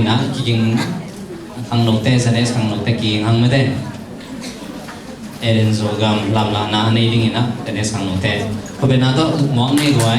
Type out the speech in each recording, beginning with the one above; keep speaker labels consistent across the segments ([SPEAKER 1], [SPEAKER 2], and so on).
[SPEAKER 1] นะจริงทางโลกเตสเนสทางโลกเตกิงหังไม่ได้เอเดนโซกัมลำลานาในดิ่งนะเอเนสทางโลกเตพอเป็นนาโต้มองนี่ด้วย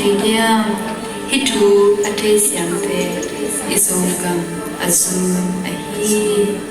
[SPEAKER 2] Ateliam hitu atesiampe isongam azun ahi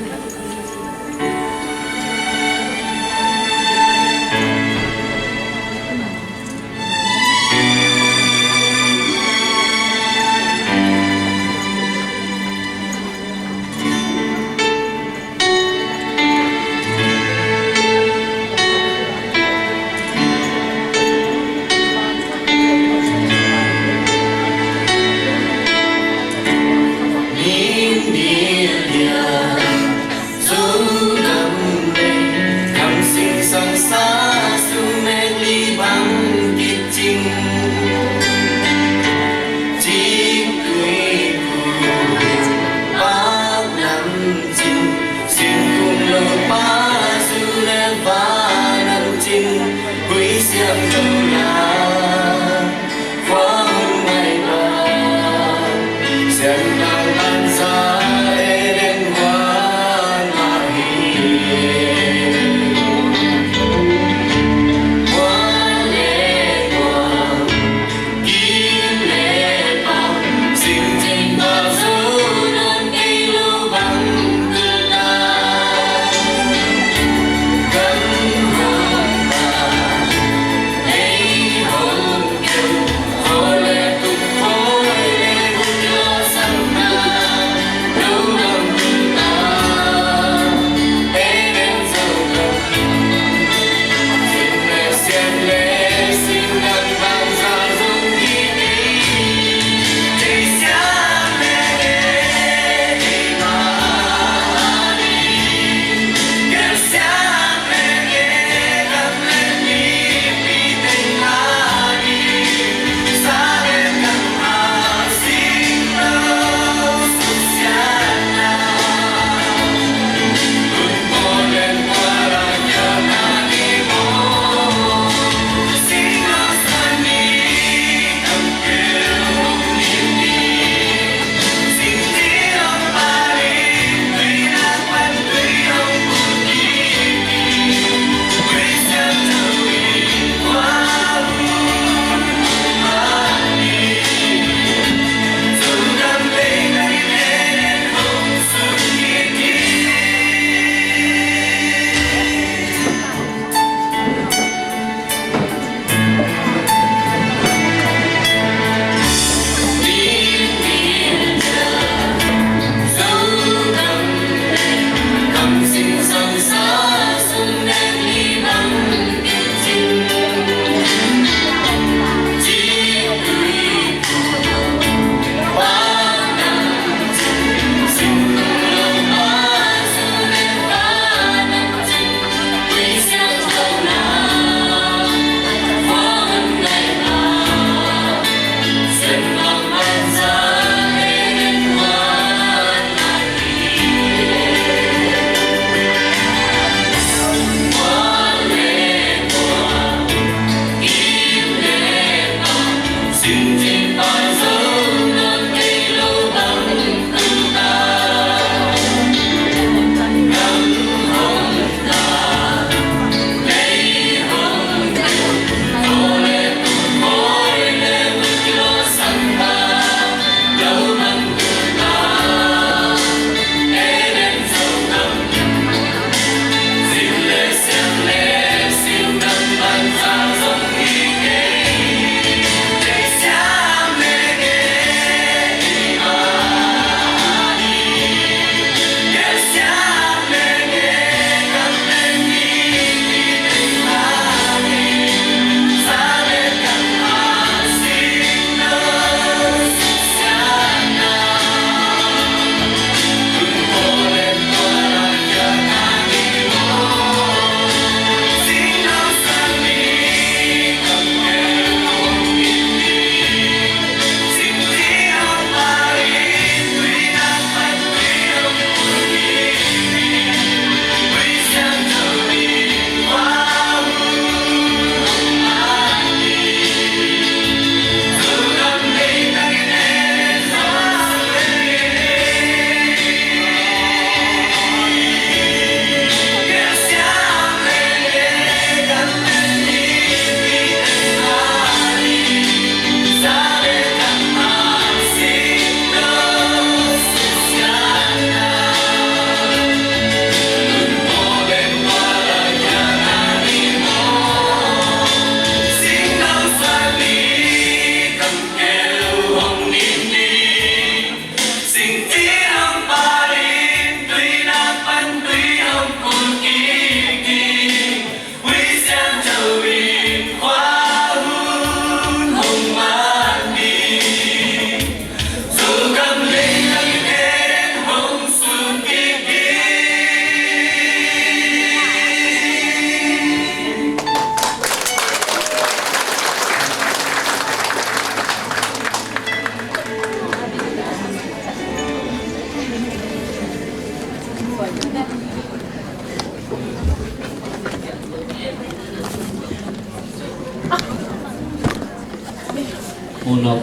[SPEAKER 1] unok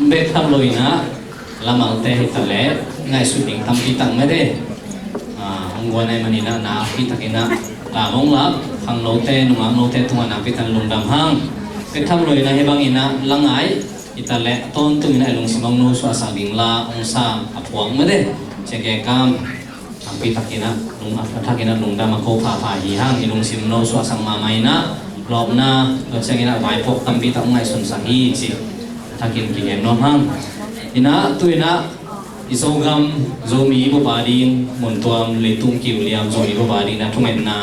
[SPEAKER 1] bek tham loi na lamang te hitale ngai shooting tam pi tang me de ongwan ai manina na pi takina la mong la khang no te nunga no te tunga na pi tan lungdam hang bek tham loi na hebang ina langai itale ton tu ina lung simang no so asa ding la ong sa aphuang me de cheke kam tampi takina lung athakina lungdam ko pha pha hi hang ilung sim no so asang ma mai na lop na lo changina vai pok tampi ta ngai sun sa hi chi thakin ki em nom hang ina tuina isogam zomi bo bading montuam leitung ki uliam zomi bo bading na thungen na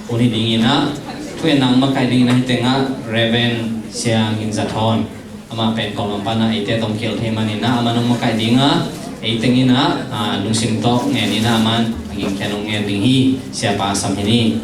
[SPEAKER 1] oni ding ina thuen nang ma kai ding na tenga reven siang in zathon ama pen kolom pana ite tom kel themanina ama nong ma kai dinga eitengina lungsim to ngenina man ngin khenong ngen ding hi sia pa sam hini